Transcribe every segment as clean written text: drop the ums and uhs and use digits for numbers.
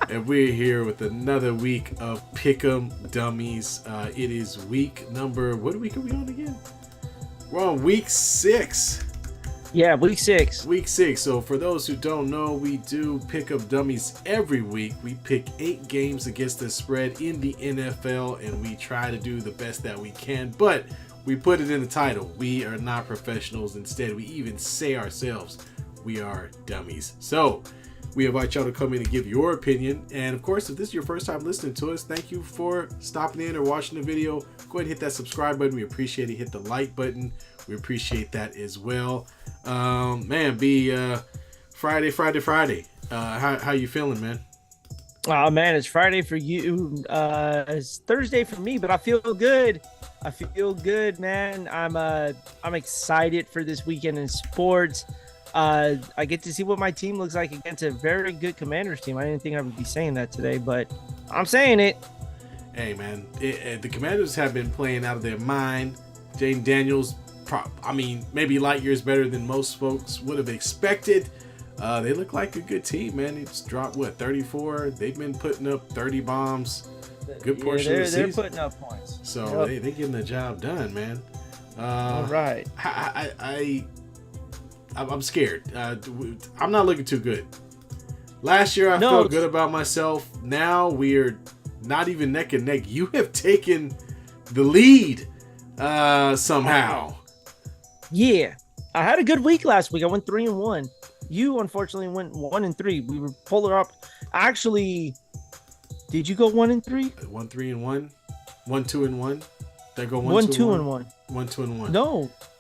And we're here with another week of Pick'em Dummies. It is week number, what week are we on again? We're on week 6. Yeah, week 6. Week 6. So for those who don't know, we do Pick'em Dummies every week. We pick 8 games against the spread in the NFL, and we try to do the best that we can. But we put it in the title. We are not professionals. Instead, we even say ourselves, we are dummies. So we invite y'all to come in and give your opinion. And of course, if this is your first time listening to us, thank you for stopping in or watching the video. Go ahead and hit that subscribe button. We appreciate it. Hit the like button. We appreciate that as well. Friday. How you feeling, man? Oh man, it's Friday for you. It's Thursday for me, but I feel good. I feel good, man. I'm excited for this weekend in sports. I get to see what my team looks like against a very good Commanders team. I didn't think I would be saying that today, but I'm saying it. Hey, man, the Commanders have been playing out of their mind. Jaden Daniels, maybe light years better than most folks would have expected. They look like a good team, man. It's dropped, 34? They've been putting up 30 bombs. Good portion of the season. They're putting up points. So they're getting the job done, man. All right. I'm scared. I'm not looking too good. Last year, I felt good about myself. Now we're not even neck and neck. You have taken the lead somehow. Yeah. I had a good week last week. I went 3-1. You, unfortunately, went 1-3. We were polar up. Actually, did you go 1-3? 1-3-1. 1-2-1. Did I go 1-2-1? 1-2-1.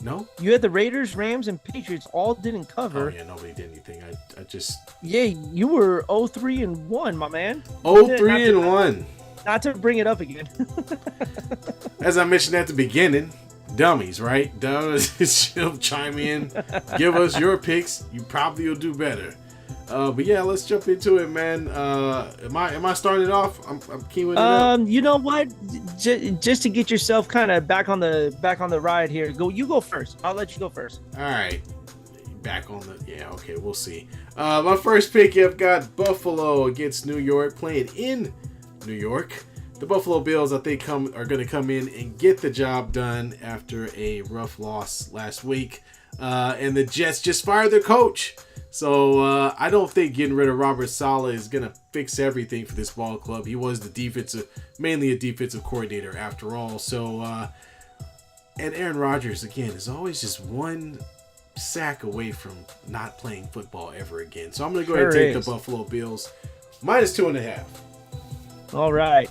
No. You had the Raiders, Rams, and Patriots all didn't cover. Oh yeah, nobody did anything. I just. Yeah, you were 0-3-1, my man. 0-3-1. Not to bring it up again. As I mentioned at the beginning, dummies, right? Dummies, chime in, give us your picks. You probably will do better. But yeah, let's jump into it, man. Am I starting it off? I'm keying it up. You know what? Just to get yourself kind of back on the ride here. You go first. I'll let you go first. All right. Back on the okay, we'll see. My first pick, I've got Buffalo against New York, playing in New York. The Buffalo Bills, I think, are going to come in and get the job done after a rough loss last week. And the Jets just fired their coach. So I don't think getting rid of Robert Saleh is going to fix everything for this ball club. He was mainly a defensive coordinator after all. So, and Aaron Rodgers, again, is always just one sack away from not playing football ever again. So I'm going to go ahead and take the Buffalo Bills -2.5. All right.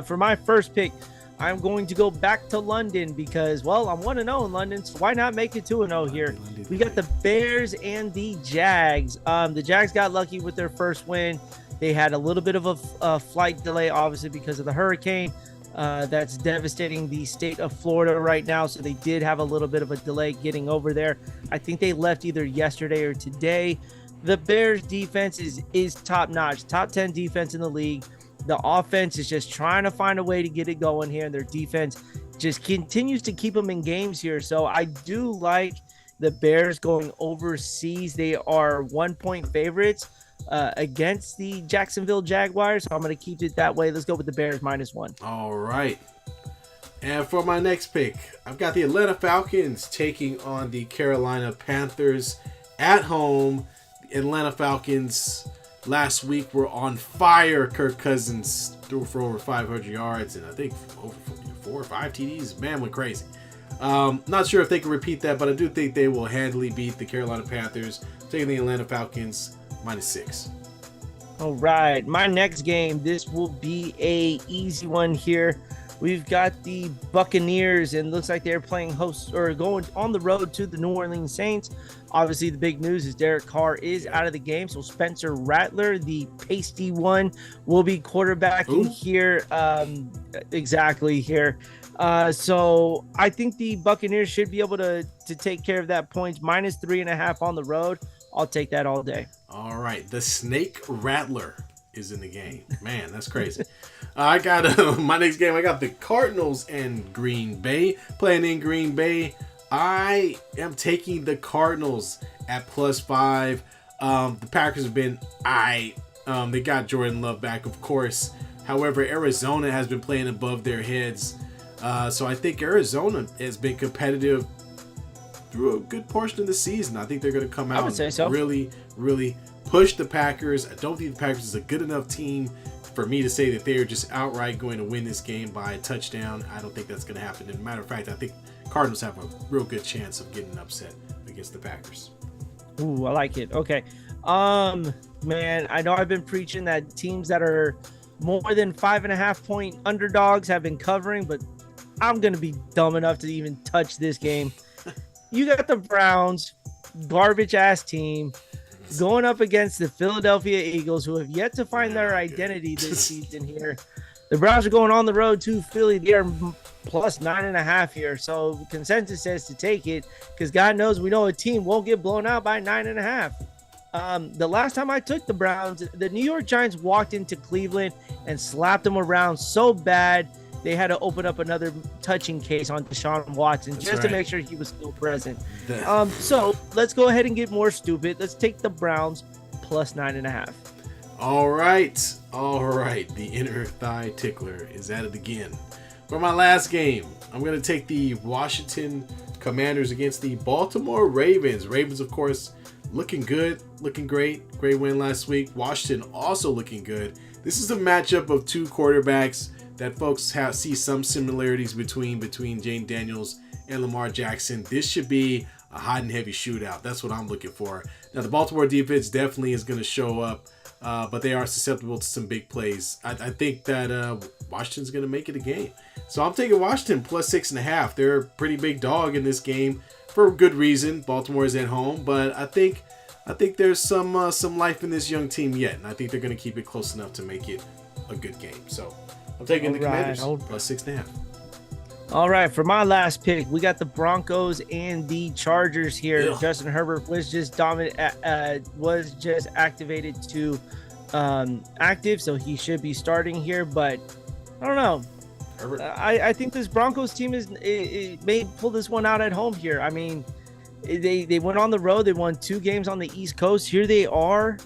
For my first pick, I'm going to go back to London because, well, I'm 1-0 in London, so why not make it 2-0 here? We got the Bears and the Jags. The Jags got lucky with their first win. They had a little bit of a flight delay, obviously, because of the hurricane that's devastating the state of Florida right now, so they did have a little bit of a delay getting over there. I think they left either yesterday or today. The Bears defense is top-notch, top 10 defense in the league. The offense is just trying to find a way to get it going here, and their defense just continues to keep them in games here. So I do like the Bears going overseas. They are 1-point favorites against the Jacksonville Jaguars. So I'm going to keep it that way. Let's go with the Bears -1. All right. And for my next pick, I've got the Atlanta Falcons taking on the Carolina Panthers at home. The Atlanta Falcons last week were on fire. Kirk Cousins threw for over 500 yards and I think over 4 or 5 TDs. Man went crazy. Not sure if they can repeat that, but I do think they will handily beat the Carolina Panthers, taking the Atlanta Falcons -6. All right, my next game, this will be a easy one here. We've got the Buccaneers, and looks like they're playing host or going on the road to the New Orleans Saints. Obviously, the big news is Derek Carr is out of the game, so Spencer Rattler, the pasty one, will be quarterbacking here. Exactly here. So I think the Buccaneers should be able to take care of that points. -3.5 on the road. I'll take that all day. All right, the Snake Rattler is in the game. Man, that's crazy. I got my next game. I got the Cardinals and Green Bay playing in Green Bay. I am taking the Cardinals at +5. The Packers have been They got Jordan Love back, of course. However, Arizona has been playing above their heads. So I think Arizona has been competitive through a good portion of the season. I think they're going to come out and really, really push the Packers. I don't think the Packers is a good enough team for me to say that they are just outright going to win this game by a touchdown. I don't think that's going to happen. As a matter of fact, I think Cardinals have a real good chance of getting upset against the Packers. Ooh, I like it. Okay. Man, I know I've been preaching that teams that are more than 5.5 point underdogs have been covering, but I'm going to be dumb enough to even touch this game. You got the Browns, garbage ass team, going up against the Philadelphia Eagles, who have yet to find their identity this season here. The Browns are going on the road to Philly. They are plus 9.5 here. So consensus says to take it because God knows we know a team won't get blown out by 9.5. The last time I took the Browns, the New York Giants walked into Cleveland and slapped them around so bad they had to open up another touching case on Deshaun Watson to make sure he was still present. So let's go ahead and get more stupid. Let's take the Browns plus 9.5. All right. The inner thigh tickler is at it again. For my last game, I'm going to take the Washington Commanders against the Baltimore Ravens. Ravens, of course, looking good, looking great. Great win last week. Washington also looking good. This is a matchup of two quarterbacks that folks see some similarities between Jane Daniels and Lamar Jackson. This should be a hot and heavy shootout. That's what I'm looking for. Now, the Baltimore defense definitely is going to show up, but they are susceptible to some big plays. I think that Washington's going to make it a game. So I'm taking Washington plus 6.5. They're a pretty big dog in this game for good reason. Baltimore is at home, but I think there's some life in this young team yet, and I think they're going to keep it close enough to make it a good game. So I'm taking the Commanders plus 6.5. All right, for my last pick, we got the Broncos and the Chargers here. Ugh. Justin Herbert was just activated to active, so he should be starting here. But I don't know. I think this Broncos team may pull this one out at home here. I mean, they went on the road. They won 2 games on the East Coast. Here they are,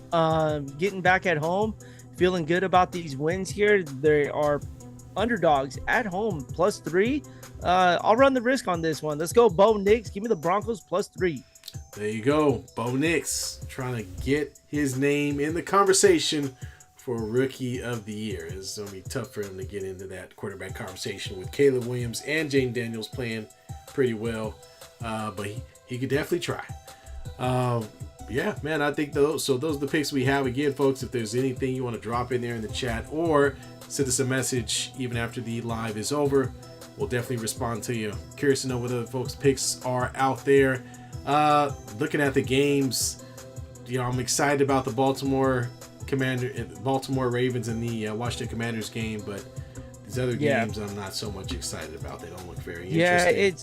getting back at home. Feeling good about these wins here. They are underdogs at home, plus 3. I'll run the risk on this one. Let's go, Bo Nix. Give me the Broncos plus 3. There you go. Bo Nix trying to get his name in the conversation for Rookie of the Year. It's going to be tough for him to get into that quarterback conversation with Caleb Williams and Jane Daniels playing pretty well. But he could definitely try. Yeah, man, I think those are the picks we have. Again, folks, if there's anything you want to drop in there in the chat or send us a message even after the live is over, we'll definitely respond to you. Curious to know what other folks' picks are out there. Looking at the games, I'm excited about the Baltimore Ravens and the Washington Commanders game, but these other games I'm not so much excited about. They don't look very interesting.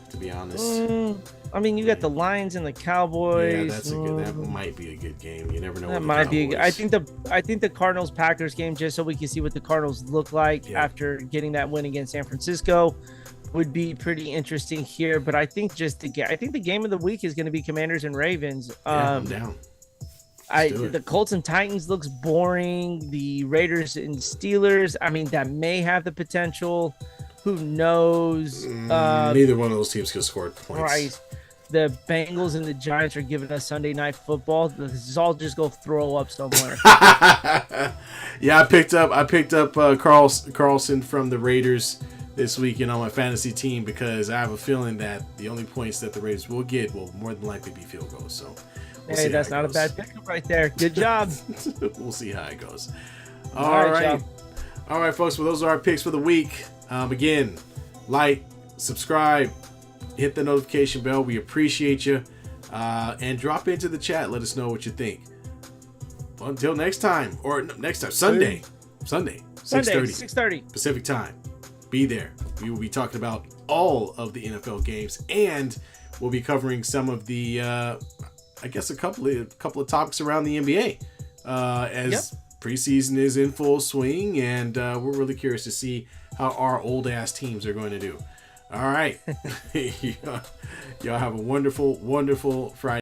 To be honest. I mean, you got the Lions and the Cowboys. Yeah, that might be a good game. You never know. That might be. I think the Cardinals Packers game, just so we can see what the Cardinals look like after getting that win against San Francisco, would be pretty interesting here. But I think the game of the week is going to be Commanders and Ravens. I'm down. The Colts and Titans looks boring. The Raiders and Steelers, I mean, that may have the potential. Who knows? Neither one of those teams could score points. Right. The Bengals and the Giants are giving us Sunday Night Football. This is all just go throw up somewhere. Yeah, I picked up Carlson from the Raiders this weekend on my fantasy team because I have a feeling that the only points that the Raiders will get will more than likely be field goals. So hey, that's not a bad pickup right there. Good job. We'll see how it goes. All right, folks. Well, those are our picks for the week. Again, like, subscribe, hit the notification bell. We appreciate you. And drop into the chat. Let us know what you think. Until next time. Sunday, 6:30 Pacific time. Be there. We will be talking about all of the NFL games. And we'll be covering some of the, I guess, a couple of topics around the NBA. As preseason is in full swing. And we're really curious to see how our old ass teams are going to do. All right. Y'all have a wonderful, wonderful Friday.